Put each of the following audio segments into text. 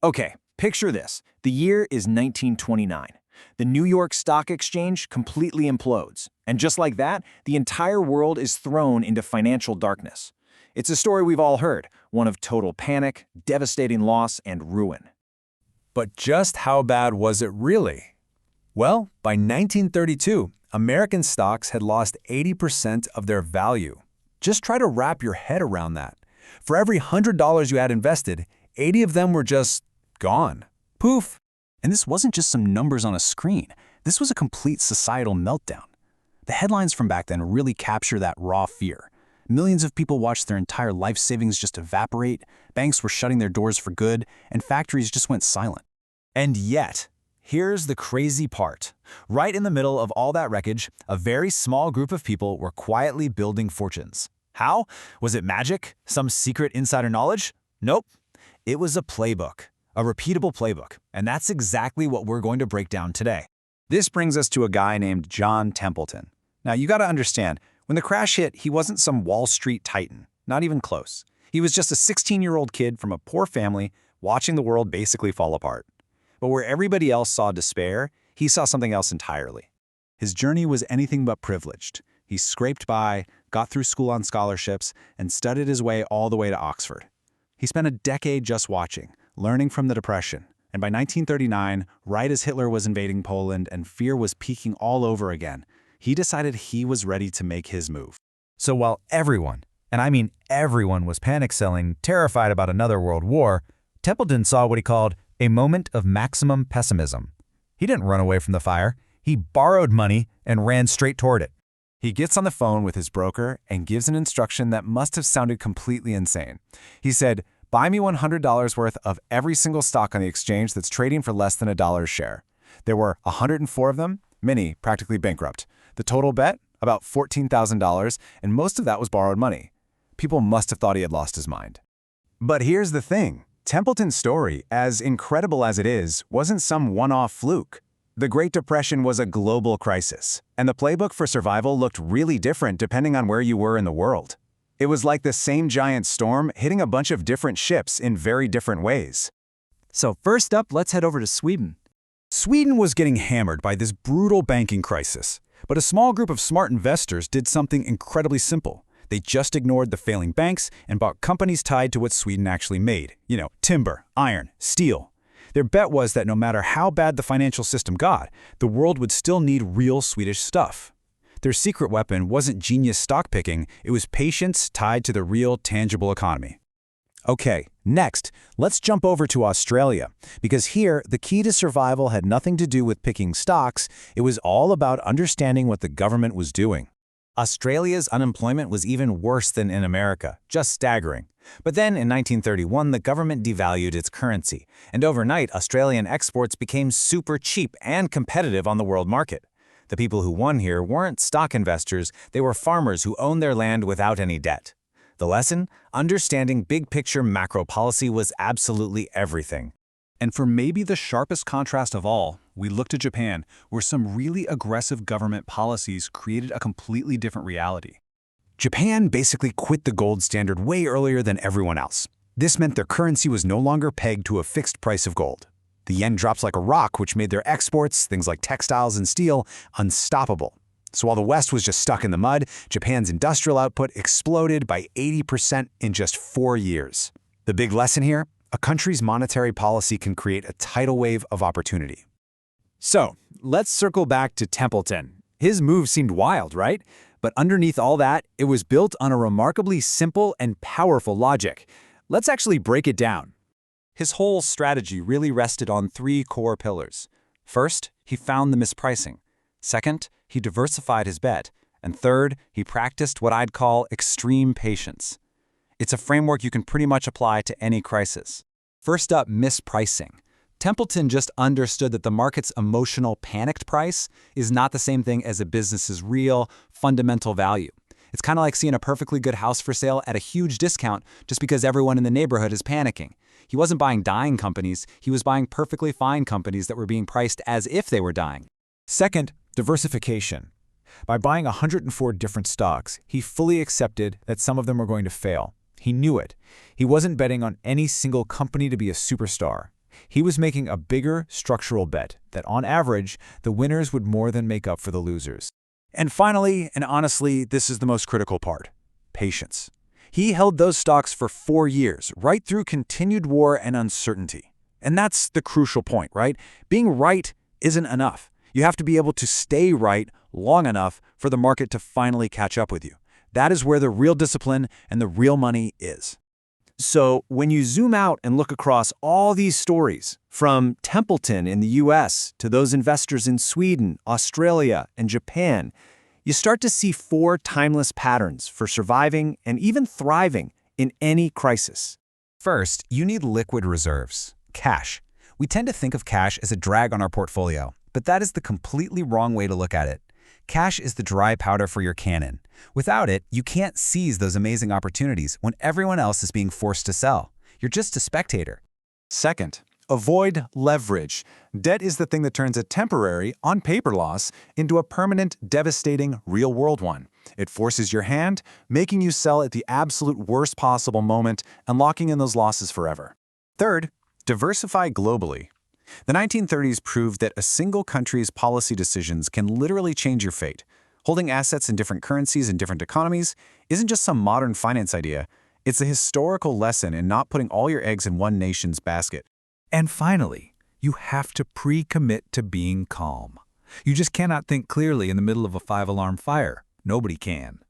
Okay, picture this. The year is 1929. The New York Stock Exchange completely implodes. And just like that, the entire world is thrown into financial darkness. It's a story we've all heard, one of total panic, devastating loss, and ruin. But just how bad was it really? Well, by 1932, American stocks had lost 80% of their value. Just try to wrap your head around that. For every $100 you had invested, 80 of them were just gone. Poof! And this wasn't just some numbers on a screen. This was a complete societal meltdown. The headlines from back then really capture that raw fear. Millions of people watched their entire life savings just evaporate, banks were shutting their doors for good, and factories just went silent. And yet, here's the crazy part. Right in the middle of all that wreckage, a very small group of people were quietly building fortunes. How? Was it magic? Some secret insider knowledge? Nope. It was a playbook, a repeatable playbook, and that's exactly what we're going to break down today. This brings us to a guy named John Templeton. Now, you got to understand, when the crash hit, he wasn't some Wall Street titan, not even close. He was just a 16-year-old kid from a poor family watching the world basically fall apart. But where everybody else saw despair, he saw something else entirely. His journey was anything but privileged. He scraped by, got through school on scholarships, and studied his way all the way to Oxford. He spent a decade just watching, learning from the Depression. And by 1939, right as Hitler was invading Poland and fear was peaking all over again, he decided he was ready to make his move. So while everyone, and I mean everyone, was panic selling, terrified about another world war, Templeton saw what he called a moment of maximum pessimism. He didn't run away from the fire. He borrowed money and ran straight toward it. He gets on the phone with his broker and gives an instruction that must have sounded completely insane. He said, "Buy me $100 worth of every single stock on the exchange that's trading for less than $1 a share." There were 104 of them, many practically bankrupt. The total bet, about $14,000, and most of that was borrowed money. People must have thought he had lost his mind. But here's the thing. Templeton's story, as incredible as it is, wasn't some one-off fluke. The Great Depression was a global crisis, and the playbook for survival looked really different depending on where you were in the world. It was like the same giant storm hitting a bunch of different ships in very different ways. So first up, let's head over to Sweden. Sweden was getting hammered by this brutal banking crisis, but a small group of smart investors did something incredibly simple. They just ignored the failing banks and bought companies tied to what Sweden actually made. Timber, iron, steel. Their bet was that no matter how bad the financial system got, the world would still need real Swedish stuff. Their secret weapon wasn't genius stock picking, it was patience tied to the real, tangible economy. Okay, next, let's jump over to Australia, because here, the key to survival had nothing to do with picking stocks, it was all about understanding what the government was doing. Australia's unemployment was even worse than in America, just staggering. But then in 1931, the government devalued its currency, and overnight, Australian exports became super cheap and competitive on the world market. The people who won here weren't stock investors, they were farmers who owned their land without any debt. The lesson? Understanding big-picture macro policy was absolutely everything. And for maybe the sharpest contrast of all, we look to Japan, where some really aggressive government policies created a completely different reality. Japan basically quit the gold standard way earlier than everyone else. This meant their currency was no longer pegged to a fixed price of gold. The yen dropped like a rock, which made their exports, things like textiles and steel, unstoppable. So while the West was just stuck in the mud, Japan's industrial output exploded by 80% in just 4 years. The big lesson here? A country's monetary policy can create a tidal wave of opportunity. So, let's circle back to Templeton. His move seemed wild, right? But underneath all that, it was built on a remarkably simple and powerful logic. Let's actually break it down. His whole strategy really rested on 3 core pillars. First, he found the mispricing. Second, he diversified his bet. And third, he practiced what I'd call extreme patience. It's a framework you can pretty much apply to any crisis. First up, mispricing. Templeton just understood that the market's emotional panicked price is not the same thing as a business's real, fundamental value. It's kind of like seeing a perfectly good house for sale at a huge discount just because everyone in the neighborhood is panicking. He wasn't buying dying companies, he was buying perfectly fine companies that were being priced as if they were dying. Second, diversification. By buying 104 different stocks, he fully accepted that some of them were going to fail. He knew it. He wasn't betting on any single company to be a superstar. He was making a bigger structural bet that, on average, the winners would more than make up for the losers. And finally, and honestly, this is the most critical part: patience. He held those stocks for 4 years, right through continued war and uncertainty. And that's the crucial point, right? Being right isn't enough. You have to be able to stay right long enough for the market to finally catch up with you. That is where the real discipline and the real money is. So when you zoom out and look across all these stories, from Templeton in the US to those investors in Sweden, Australia, and Japan, you start to see 4 timeless patterns for surviving and even thriving in any crisis. First, you need liquid reserves, cash. We tend to think of cash as a drag on our portfolio, but that is the completely wrong way to look at it. Cash is the dry powder for your cannon. Without it, you can't seize those amazing opportunities when everyone else is being forced to sell. You're just a spectator. Second, avoid leverage. Debt is the thing that turns a temporary, on-paper loss into a permanent, devastating, real-world one. It forces your hand, making you sell at the absolute worst possible moment and locking in those losses forever. Third, diversify globally. The 1930s proved that a single country's policy decisions can literally change your fate. Holding assets in different currencies and different economies isn't just some modern finance idea. It's a historical lesson in not putting all your eggs in one nation's basket. And finally, you have to pre-commit to being calm. You just cannot think clearly in the middle of a 5-alarm fire. Nobody can.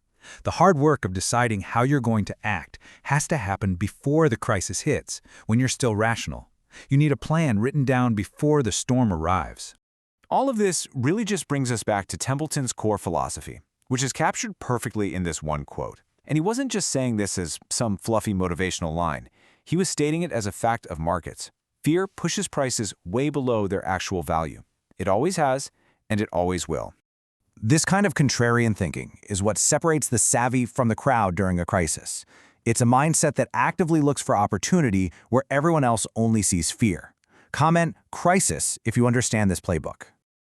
The hard work of deciding how you're going to act has to happen before the crisis hits, when you're still rational. You need a plan written down before the storm arrives. All of this really just brings us back to Templeton's core philosophy, which is captured perfectly in this one quote. And he wasn't just saying this as some fluffy motivational line. He was stating it as a fact of markets. Fear pushes prices way below their actual value. It always has, and it always will. This kind of contrarian thinking is what separates the savvy from the crowd during a crisis. It's a mindset that actively looks for opportunity where everyone else only sees fear. Comment "crisis" if you understand this playbook.